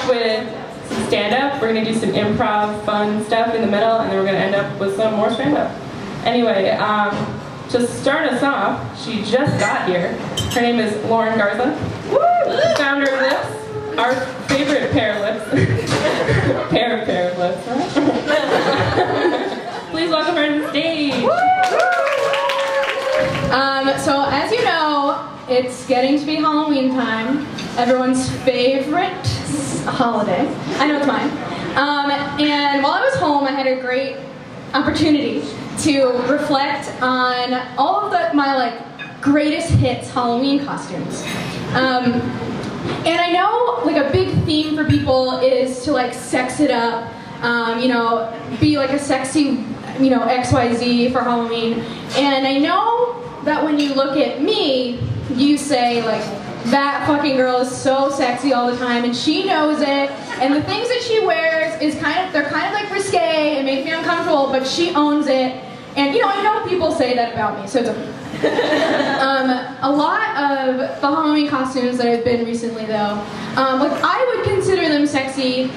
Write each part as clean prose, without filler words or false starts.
with some stand-up. We're going to do some improv, fun stuff in the middle, and then we're going to end up with some more stand-up. Anyway, to start us off, she just got here. Her name is Lauren Garza, founder of Lips, our favorite pair of lips. pair of lips, right? Please welcome her to the stage. So as you know, it's getting to be Halloween time, everyone's favorite holiday. I know it's mine. And while I was home, I had a great opportunity to reflect on all of my greatest hits Halloween costumes. And I know a big theme for people is to sex it up, be a sexy, XYZ for Halloween. And I know that when you look at me, you say that fucking girl is so sexy all the time and she knows it, and the things that she wears they're kind of risque and make me uncomfortable, but she owns it. And I know people say that about me, so it's okay. A lot of the Halloween costumes that I've been recently though, I would consider them sexy.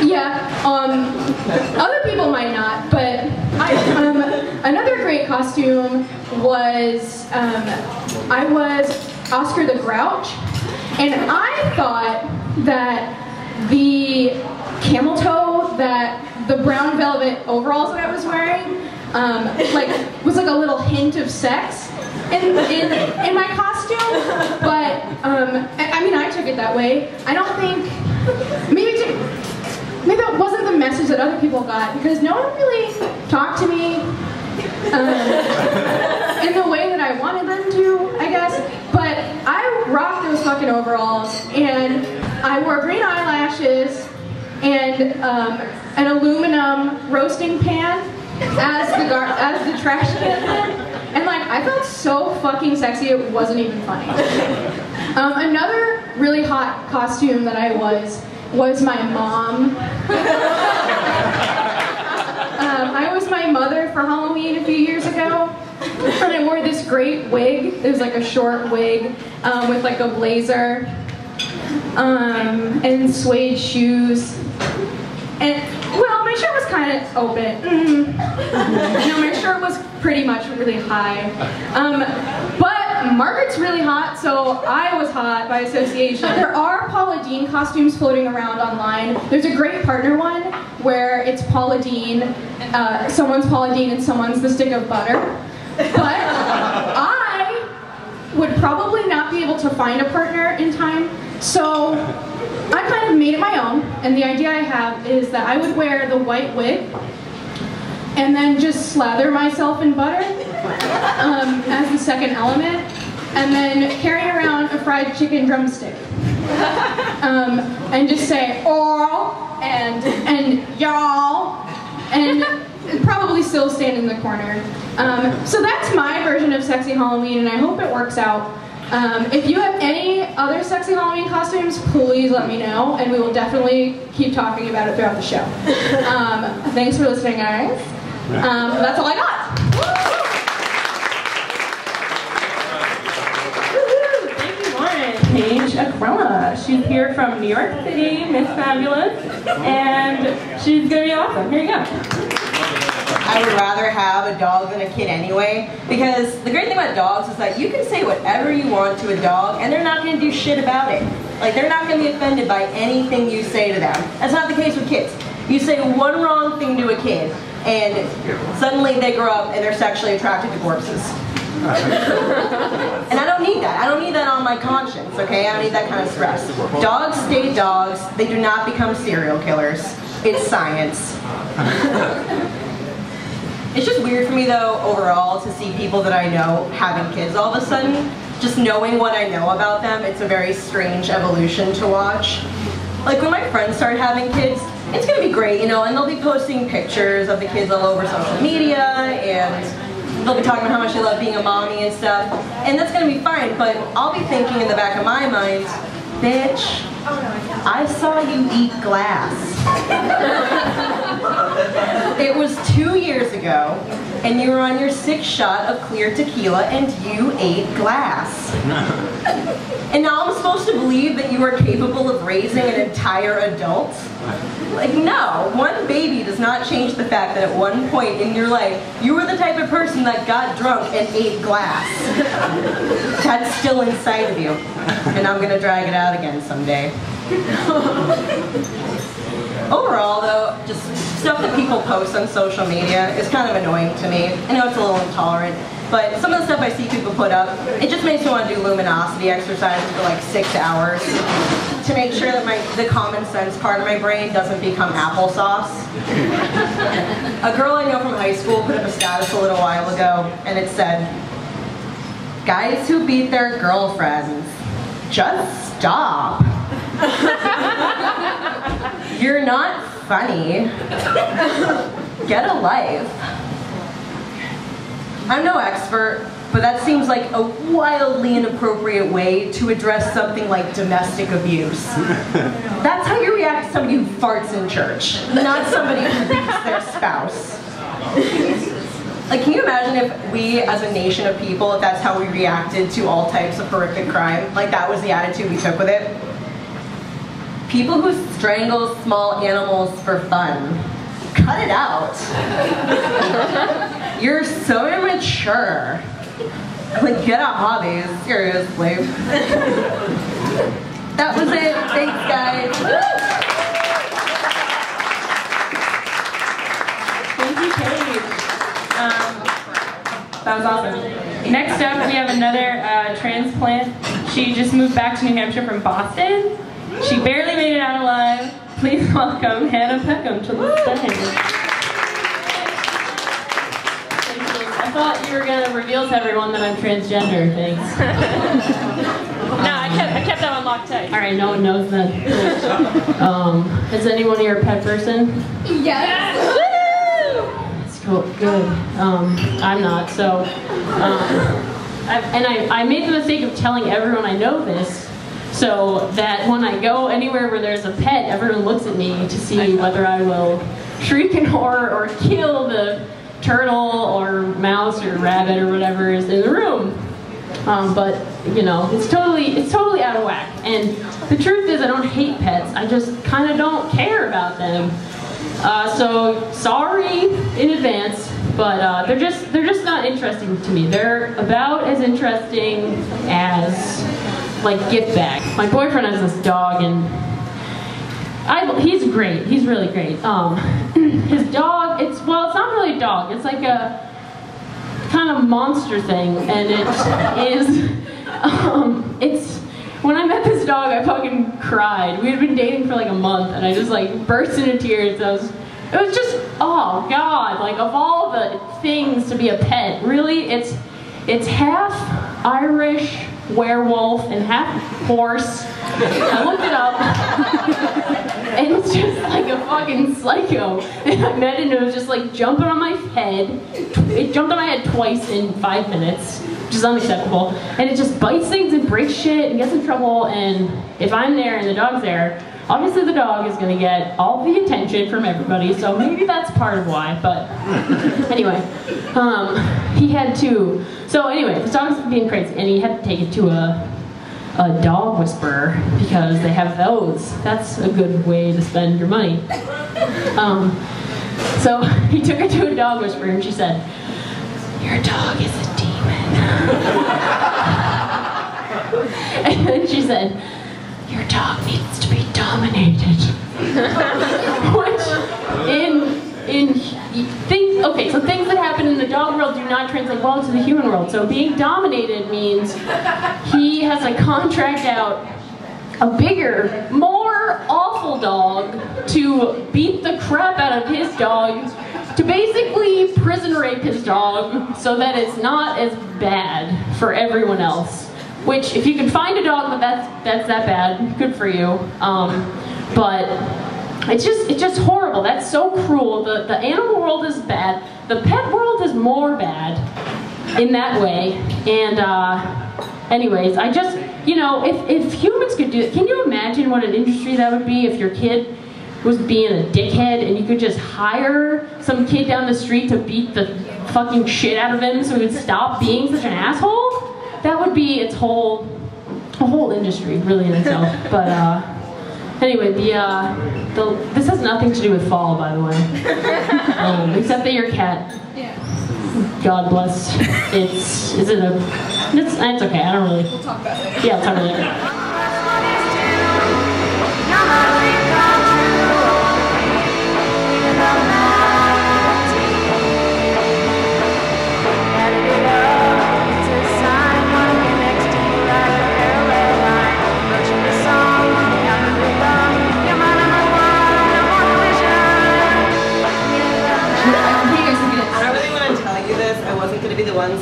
Yeah, other people might not, but another great costume was, I was Oscar the Grouch, and I thought that the camel toe, that the brown velvet overalls that I was wearing, was a little hint of sex in my costume, but, I took it that way. I don't think, maybe that wasn't the message that other people got, because no one really talked to me in the way that I wanted them to, I guess. But I rocked those fucking overalls, and I wore green eyelashes and an aluminum roasting pan as the trash can lid. And I felt so fucking sexy, it wasn't even funny. Another really hot costume that I was my mom. I was my mother for Halloween a few years ago, and I wore this great wig. It was a short wig with a blazer and suede shoes. And well, my shirt was kind of open. No, my shirt was pretty much really high. But Margaret's really hot, so I was hot by association. There are Paula Deen costumes floating around online. There's a great partner one where it's Paula Deen, someone's Paula Deen and someone's the stick of butter. But I would probably not be able to find a partner in time, so I kind of made it my own, and the idea I have is that I would wear the white wig and then just slather myself in butter as the second element, and then carry around a fried chicken drumstick. And just say, "Oh," and "y'all," and probably still stand in the corner. So that's my version of sexy Halloween, and I hope it works out. If you have any other sexy Halloween costumes, please let me know, and we will definitely keep talking about it throughout the show. Thanks for listening, guys. That's all I got. Thank you, Lauren. Paige Acrella. She's here from New York City, Miss Fabulous, and she's gonna be awesome. Here you go. I would rather have a dog than a kid anyway, because the great thing about dogs is that you can say whatever you want to a dog and they're not going to do shit about it. They're not going to be offended by anything you say to them. That's not the case with kids. You say one wrong thing to a kid and suddenly they grow up and they're sexually attracted to corpses. And I don't need that. I don't need that on my conscience, okay? I don't need that kind of stress. Dogs stay dogs. They do not become serial killers. It's science. It's just weird for me though, overall, to see people that I know having kids all of a sudden. Just knowing what I know about them, it's a very strange evolution to watch. When my friends start having kids, it's gonna be great, and they'll be posting pictures of the kids all over social media, and they'll be talking about how much they love being a mommy and stuff, and that's gonna be fine, but I'll be thinking in the back of my mind, bitch, I saw you eat glass. It was 2 years ago, and you were on your 6th shot of clear tequila, and you ate glass. And now I'm supposed to believe that you are capable of raising an entire adult? Like, no, one baby does not change the fact that at one point in your life, you were the type of person that got drunk and ate glass. That's still inside of you. And I'm gonna drag it out again someday. Overall, though, just stuff that people post on social media is kind of annoying to me. I know it's a little intolerant, but some of the stuff I see people put up, it just makes me want to do luminosity exercises for like 6 hours to make sure that the common sense part of my brain doesn't become applesauce. A girl I know from high school put up a status a little while ago, and it said, "Guys who beat their girlfriends, just stop. You're not funny. Get a life." I'm no expert, but that seems like a wildly inappropriate way to address something like domestic abuse. That's how you react to somebody who farts in church, not somebody who beats their spouse. Like, can you imagine if we, as a nation of people, if that's how we reacted to all types of horrific crime? Like, that was the attitude we took with it? People who strangle small animals for fun. Cut it out. You're so immature. Like, get a hobby, seriously. That was it. Thanks, guys. Thank you, Kate. That was awesome. Next up, we have another transplant. She just moved back to New Hampshire from Boston. She barely made it out alive. Please welcome Hannah Peckham to the stage. I thought you were going to reveal to everyone that I'm transgender. Thanks. No, I kept that one locked tight. All right, no one knows that. Is anyone here a pet person? Yes. That's cool. Good. I'm not. So, I made the mistake of telling everyone I know this, so that when I go anywhere where there's a pet, everyone looks at me to see whether I will shriek in horror or kill the turtle or mouse or rabbit or whatever is in the room. But you know, it's totally out of whack. And the truth is, I don't hate pets. I just kind of don't care about them. So sorry in advance, but they're just not interesting to me. They're about as interesting as like gift bags. My boyfriend has this dog, and he's great. He's really great. His dog, it's not really a dog. It's like a kind of monster thing, and it is. It's when I met this dog, I fucking cried. We had been dating for like a month, and I just like burst into tears. It was just, oh God, like of all the things to be a pet, really, it's half Irish werewolf and half horse. I looked it up, and it's just like a fucking psycho. And I met it, and it was just like jumping on my head. It jumped on my head twice in 5 minutes, which is unacceptable. And it just bites things and breaks shit and gets in trouble. And if I'm there and the dog's there, obviously the dog is gonna get all the attention from everybody. So maybe that's part of why. But anyway, he had to. So anyway, this dog's being crazy, and he had to take it to a dog whisperer because they have those. That's a good way to spend your money. So he took her to a dog whisperer, and she said, "Your dog is a demon." And then she said, "Your dog needs to be dominated." Which, okay, so things that happen in the dog world do not translate well to the human world. So being dominated means he has to contract out a bigger, more awful dog to beat the crap out of his dog, to basically prison rape his dog so that it's not as bad for everyone else. Which, if you can find a dog that's that bad, good for you. But it's just horrible. That's so cruel. The animal world is bad. The pet world is more bad in that way. And anyways, I just, you know, if humans could do it, can you imagine what an industry that would be if your kid was being a dickhead and you could just hire some kid down the street to beat the fucking shit out of him so he would stop being such an asshole? that would be a whole industry, really, in itself. But anyway, this has nothing to do with fall, by the way, except that your cat. Yeah. God bless. It's okay. I don't really. We'll talk about it later. Yeah, we'll talk about it later.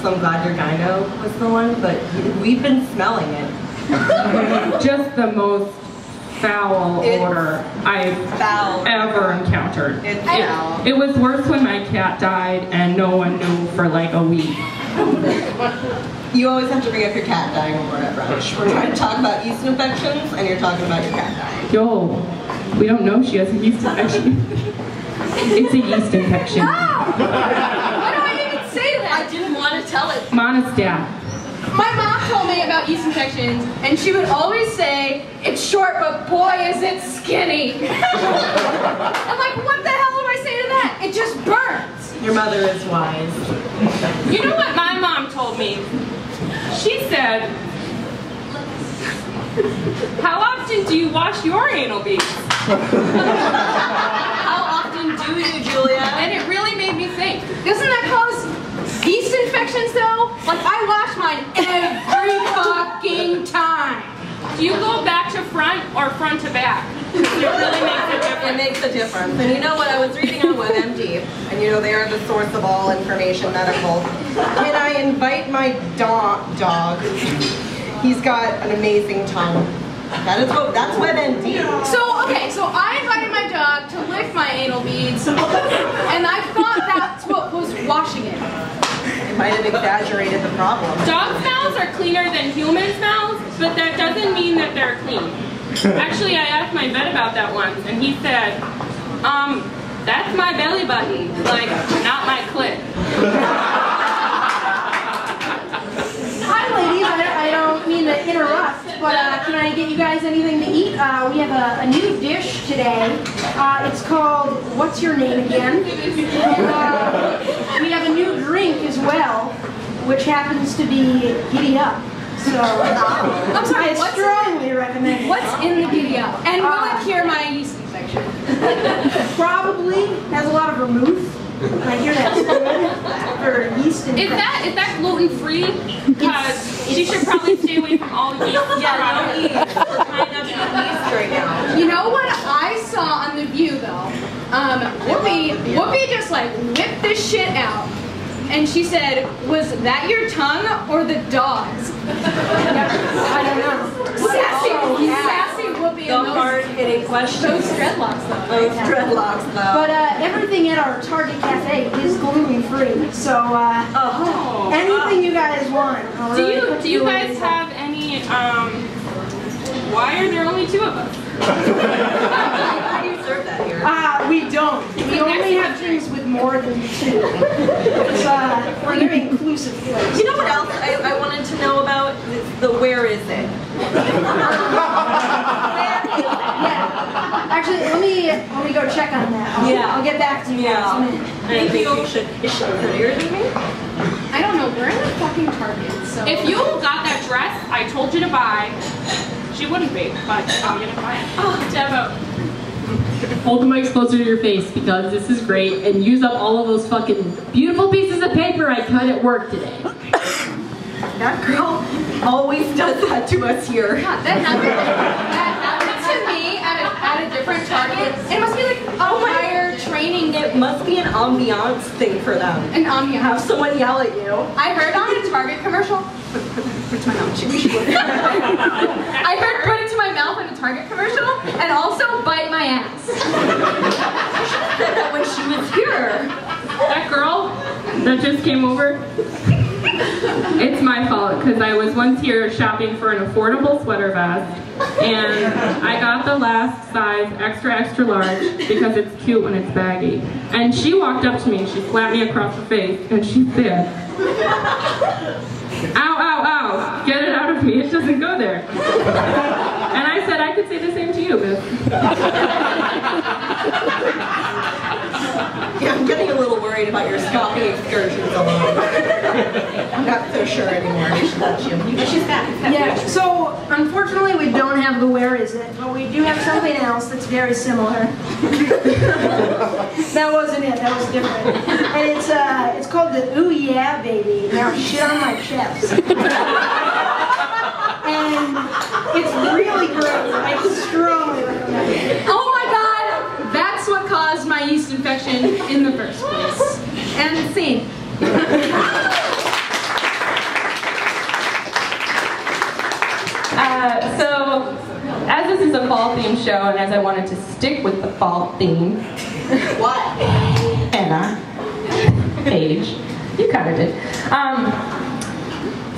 So I'm glad your gyno was the one, but we've been smelling it. Just the most foul odor I've ever encountered. It's foul. It was worse when my cat died and no one knew for like a week. You always have to bring up your cat dying when we're at brunch. We're trying to talk about yeast infections and you're talking about your cat dying. Yo, we don't know she has a yeast infection. It's a yeast infection. I didn't want to tell it. Monostat. My mom told me about yeast infections, and she would always say, it's short, but boy, is it skinny. I'm like, what the hell do I say to that? It just burns. Your mother is wise. You know what my mom told me? She said, how often do you wash your anal beads? How often do you, Julia? And it really made me think. Doesn't that cause yeast infections, though? Like, I wash mine every fucking time. Do you go back to front or front to back? It really makes a difference. It makes a difference. And you know what? I was reading on WebMD, and you know they are the source of all information medical. And I invite my dog. He's got an amazing tongue. That's WebMD. So I invited my dog to lick my anal beads, and I thought that's what was washing it. It might have exaggerated the problem. Dog smells are cleaner than human smells, but that doesn't mean that they're clean. Actually, I asked my vet about that once, and he said, that's my belly button, like, not my clit. Hi ladies, I don't mean to interrupt, but can I get you guys anything to eat? We have a new dish today. It's called What's Your Name Again? And we have a new drink as well, which happens to be Giddy Up. So I'm sorry, I strongly recommend it. What's in the giddy up? And will it cure my yeast infection? Probably has a lot of vermouth. I hear that's good for yeast infection. Is that gluten free? Because she should probably stay away from all yeast. Yeah, no yeast. We're trying not to eat yeast right now. You know what I saw on The View, though? Whoopi just like whipped this shit out. And she said, was that your tongue or the dog's? I don't know. Sassy Whoopi. The hard-hitting question. Those dreadlocks, though. Those dreadlocks, though. But everything at our Target Cafe is gluten-free, so anything you guys want. Do you guys have any, why are there only 2 of us? How do you serve that here? We don't. We only have things with more than 2. It's, we're a very inclusive place. You know what else I wanted to know about? The where is it? Yeah. Actually, let me go check on that. I'll get back to you guys in a minute. I think you should. Is she prettier than me? I don't know. We're in the fucking Target, so. If you got that dress I told you to buy, she wouldn't be, but I'm gonna buy it. Oh, Devo. Hold the mics closer to your face because this is great, and use up all of those fucking beautiful pieces of paper I cut at work today. That girl always does that to us here. That happened to me at a different Target. It must be like higher training. It must be an ambiance thing for them. An ambiance. Have someone yell at you. I heard on a Target commercial. Put my mouth. I heard put it to my mouth in a Target commercial, and also bite my ass. She said that when she was here. That girl that just came over, it's my fault because I was once here shopping for an affordable sweater vest, and I got the last size extra large because it's cute when it's baggy. And she walked up to me, she slapped me across the face, and she said, ow, ow, ow. Get it out of me, it doesn't go there. And I said I could say the same to you, Beth. Yeah, I'm getting a little worried about your stalking excursions alone. I'm not so sure anymore. I should let you. But she's back. Yeah, so unfortunately we don't have the where is it, but we do have something else that's very similar. That wasn't it, that was different. And it's called the Ooh Yeah Baby. Now shit on my chest. And it's really great. I strongly recommend it. Oh my god! That's what caused my yeast infection in the first place. And scene. So, as this is a fall-themed show, and as I wanted to stick with the fall theme, What? Anna, Paige, you kind of did.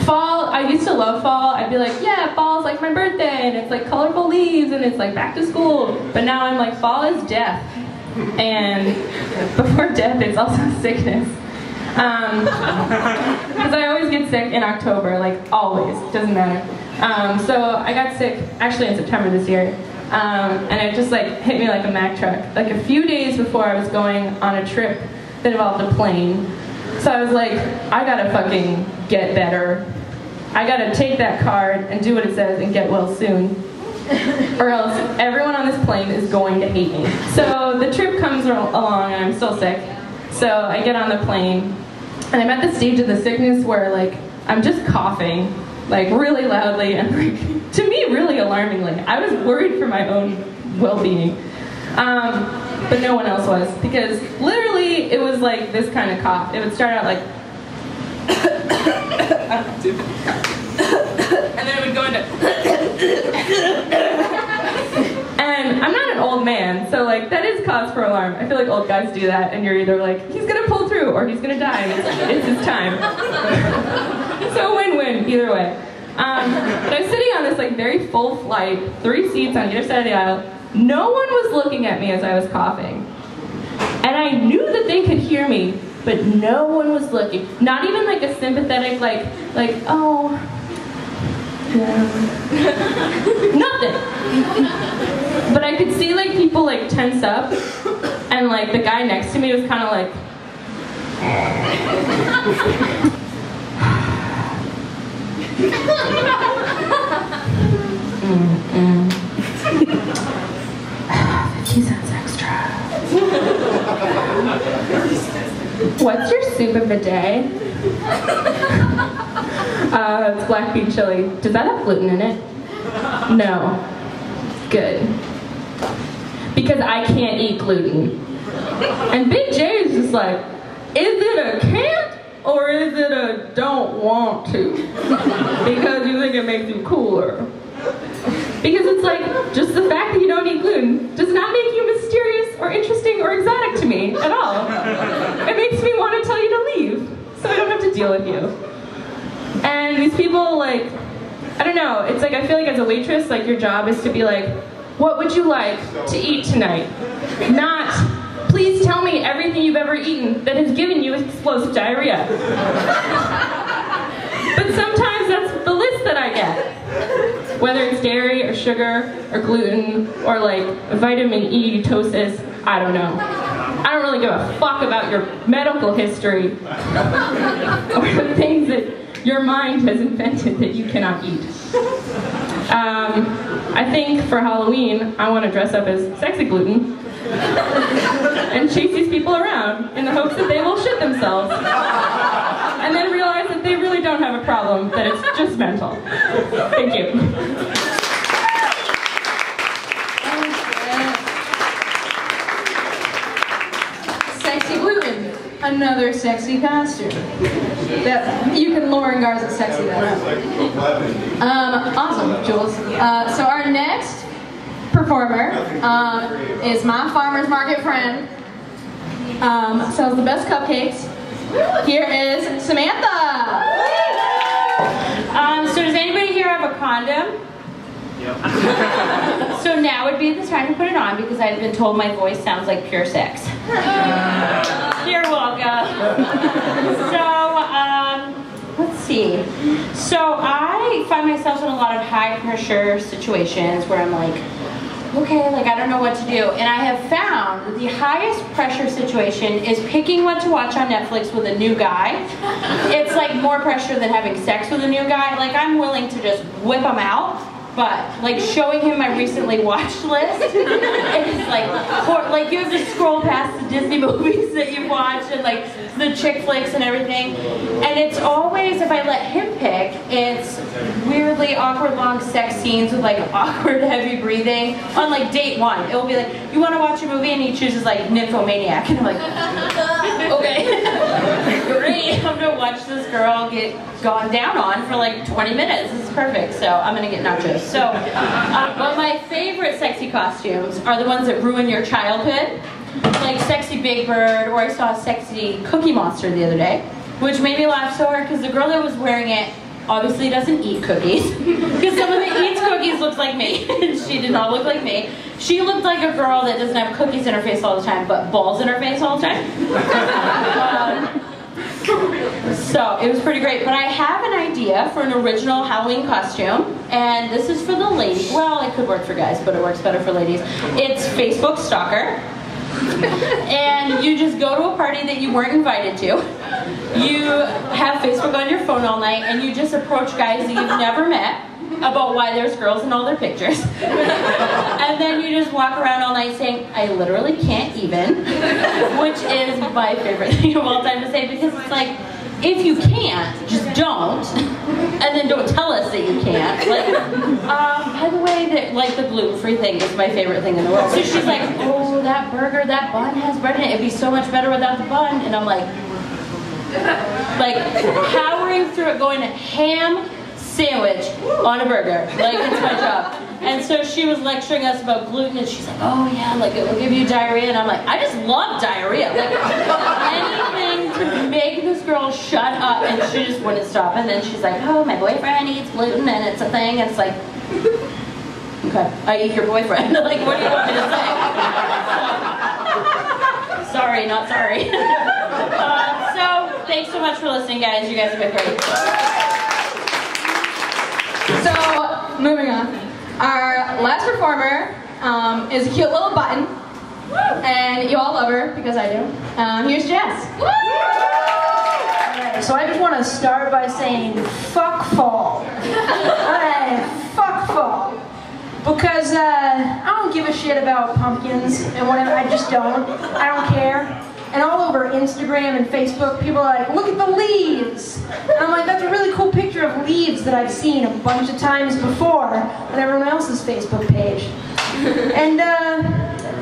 Fall, I used to love fall. I'd be like, yeah, fall's like my birthday, and it's like colorful leaves, and it's like back to school. But now I'm like, fall is death. And before death, it's also sickness. Because I always get sick in October, like always, doesn't matter. So I got sick actually in September this year, and it just like hit me like a Mack truck. Like a few days before I was going on a trip that involved a plane. So I was like, I gotta fucking get better. I gotta take that card and do what it says and get well soon. Or else everyone on this plane is going to hate me. So the trip comes along and I'm still sick. So I get on the plane and I'm at the stage of the sickness where like I'm just coughing like really loudly and like to me really alarmingly. I was worried for my own well-being. But no one else was, because literally it was like this kind of cough. It would start out like and then it would go into and I'm not an old man, so like that is cause for alarm. I feel like old guys do that and you're either like, he's gonna pull through or he's gonna die and it's his time. So win-win either way. But I was sitting on this like very full flight, 3 seats on either side of the aisle. No one was looking at me as I was coughing. And I knew that they could hear me, but no one was looking. Not even like a sympathetic like, oh, yeah. Nothing. But I could see like people like tense up, and like the guy next to me was kind of like, $0.50 extra. What's your soup of the day? It's black bean chili. Does that have gluten in it? No. Good. Because I can't eat gluten. And Big J is just like, is it a can't or is it a don't want to? Because you think it makes you cooler. Because it's like, just the fact that you don't eat gluten does not make you mysterious or interesting or exotic to me at all. It makes me want to tell you to leave, so I don't have to deal with you. And these people, like, I don't know, it's like, I feel like as a waitress, like, your job is to be like, what would you like to eat tonight? Not, please tell me everything you've ever eaten that has given you explosive diarrhea. But sometimes that's the list that I get. Whether it's dairy or sugar or gluten or like vitamin E tosis, I don't know. I don't really give a fuck about your medical history or the things that your mind has invented that you cannot eat. I think for Halloween, I want to dress up as sexy gluten and chase these people around in the hopes that they will shit themselves. And then realize that they really don't have a problem, that it's just mental. Thank you. Sexy gluten. Another sexy costume. That you can Lauren Garza sexy that up. Awesome, Jules. So our next performer is my farmer's market friend. Sells the best cupcakes. Here is Samantha. So does anybody here have a condom? Yep. So now would be the time to put it on because I've been told my voice sounds like pure sex. You're welcome. So, let's see. see. So I find myself in a lot of high pressure situations where I'm like, okay, like I don't know what to do. And I have found that the highest pressure situation is picking what to watch on Netflix with a new guy. It's like more pressure than having sex with a new guy. Like I'm willing to just whip him out. But like showing him my recently watched list is like you have to scroll past the Disney movies that you've watched and like the chick flicks and everything. And it's always, if I let him pick, it's weirdly awkward long sex scenes with like awkward heavy breathing on like date one. It will be like, you want to watch a movie? And he chooses like Nymphomaniac. And I'm like, okay, great. I'm gonna watch this girl get gone down on for like 20 minutes. This is perfect. So I'm gonna get nachos. So, but my favorite sexy costumes are the ones that ruin your childhood, like Sexy Big Bird, or I saw a sexy Cookie Monster the other day, which made me laugh so hard because the girl that was wearing it obviously doesn't eat cookies, because someone that eats cookies looks like me, and she did not look like me. She looked like a girl that doesn't have cookies in her face all the time, but balls in her face all the time. So it was pretty great, but I have an idea for an original Halloween costume, and this is for the ladies. Well, it could work for guys, but it works better for ladies. It's Facebook Stalker, and you just go to a party that you weren't invited to. You have Facebook on your phone all night, and you just approach guys that you've never met about why there's girls in all their pictures. And then you just walk around all night saying, I literally can't even, which is my favorite thing of all time to say, because it's like, if you can't, just don't, and then don't tell us that you can't. Like, by the way, that like the gluten-free thing is my favorite thing in the world. So she's like, oh, that burger, that bun has bread in it. It'd be so much better without the bun. And I'm like powering through it, going ham sandwich on a burger. Like, it's my job. And so she was lecturing us about gluten, and she's like, oh yeah, like it will give you diarrhea. And I'm like, I just love diarrhea. Like, anything to make this girl shut up, and she just wouldn't stop. And then she's like, oh, my boyfriend eats gluten, and it's a thing. And it's like, okay, I eat your boyfriend. Like, what do you want me to say? Sorry, not sorry. So, thanks so much for listening, guys. You guys have been great. So, moving on. Our last performer is a cute little button, and you all love her because I do. Here's Jess. Alright, so I just want to start by saying, fuck fall. Alright, fuck fall. Because I don't give a shit about pumpkins and whatever, I just don't. I don't care. And all over Instagram and Facebook, people are like, look at the leaves. And I'm like, that's a really cool picture of leaves that I've seen a bunch of times before on everyone else's Facebook page. And,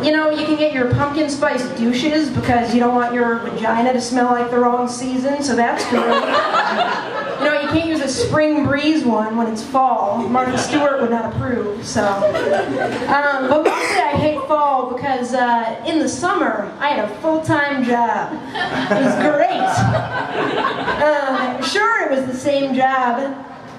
you know, you can get your pumpkin spice douches because you don't want your vagina to smell like the wrong season, so that's great. You know, you can't use a spring breeze one when it's fall. Martha Stewart would not approve, so. But mostly I hate fall because in the summer, I had a full-time job. It was great. Sure, it was the same job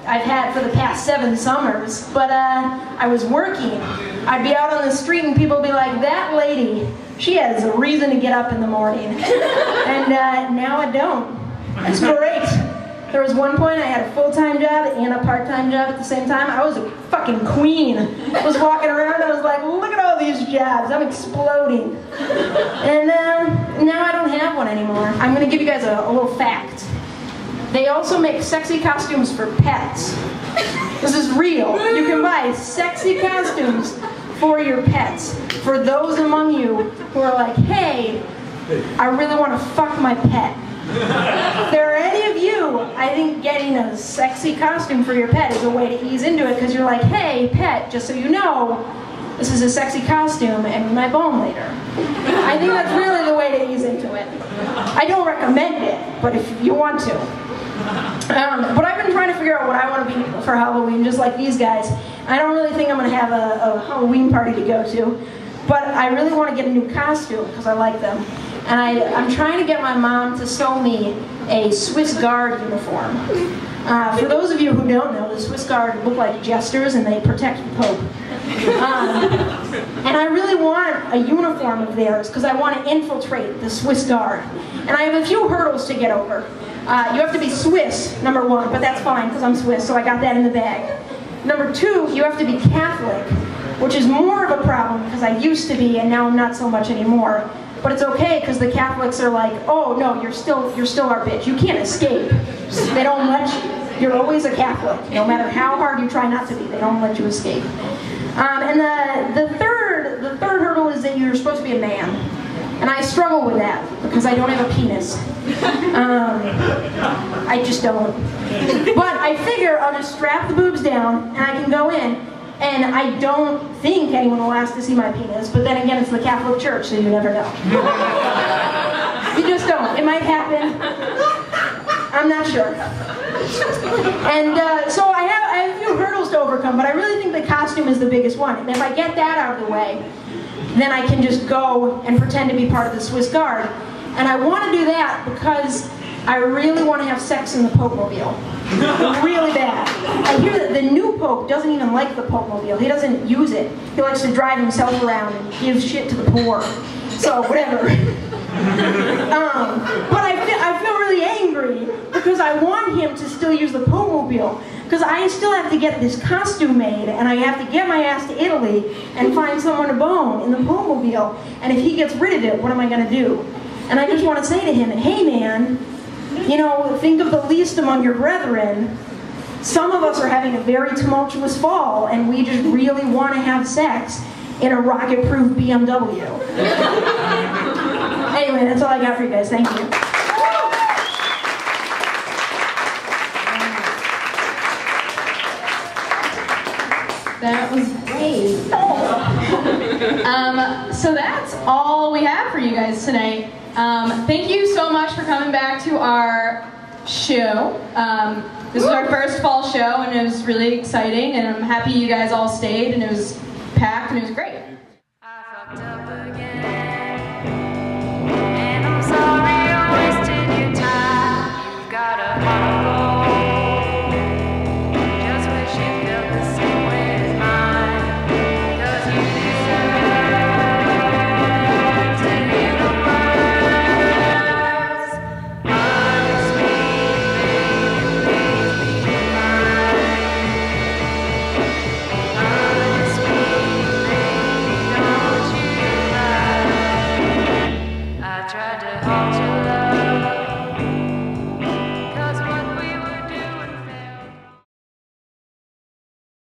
I've had for the past 7 summers, but I was working. I'd be out on the street and people would be like, that lady, she has a reason to get up in the morning. And now I don't. It's great. There was one point I had a full-time job and a part-time job at the same time. I was a fucking queen. I was walking around and I was like, look at all these jobs. I'm exploding. And now I don't have one anymore. I'm going to give you guys a little fact. They also make sexy costumes for pets. This is real. You can buy sexy costumes for your pets. For those among you who are like, hey, I really want to fuck my pet. If there are any of you, I think getting a sexy costume for your pet is a way to ease into it, because you're like, hey, pet, just so you know, this is a sexy costume and my bone later. I think that's really the way to ease into it. I don't recommend it, but if you want to. But I've been trying to figure out what I want to be for Halloween, just like these guys. I don't really think I'm going to have a Halloween party to go to, but I really want to get a new costume because I like them. And I'm trying to get my mom to sew me a Swiss Guard uniform. For those of you who don't know, the Swiss Guard look like jesters and they protect the Pope. And I really want a uniform of theirs because I want to infiltrate the Swiss Guard. And I have a few hurdles to get over. You have to be Swiss, number 1, but that's fine because I'm Swiss, so I got that in the bag. Number 2, you have to be Catholic, which is more of a problem because I used to be and now I'm not so much anymore. But it's okay because the Catholics are like, oh no, you're still our bitch. You can't escape. They don't let you. You're always a Catholic. No matter how hard you try not to be, they don't let you escape. And the third hurdle is that you're supposed to be a man. And I struggle with that because I don't have a penis. I just don't. But I figure I'll just strap the boobs down and I can go in. And I don't think anyone will ask to see my penis, but then again, it's the Catholic Church, so you never know. You just don't. It might happen. I'm not sure. And so I have a few hurdles to overcome, but I really think the costume is the biggest one. And if I get that out of the way, then I can just go and pretend to be part of the Swiss Guard. And I want to do that because I really want to have sex in the Pope-mobile. Really bad. I hear that the new Pope doesn't even like the Pope-mobile. He doesn't use it. He likes to drive himself around and give shit to the poor. So, whatever. But I feel really angry because I want him to still use the Pope-mobile. Because I still have to get this costume made, and I have to get my ass to Italy and find someone to bone in the Pope-mobile. And if he gets rid of it, what am I going to do? And I just want to say to him, hey man, you know, think of the least among your brethren. Some of us are having a very tumultuous fall, and we just really want to have sex in a rocket-proof BMW. Anyway, that's all I got for you guys. Thank you. That was great. So that's all we have for you guys tonight. Thank you so much for coming back to our show. This was our first fall show, and it was really exciting, and I'm happy you guys all stayed, and it was packed, and it was great.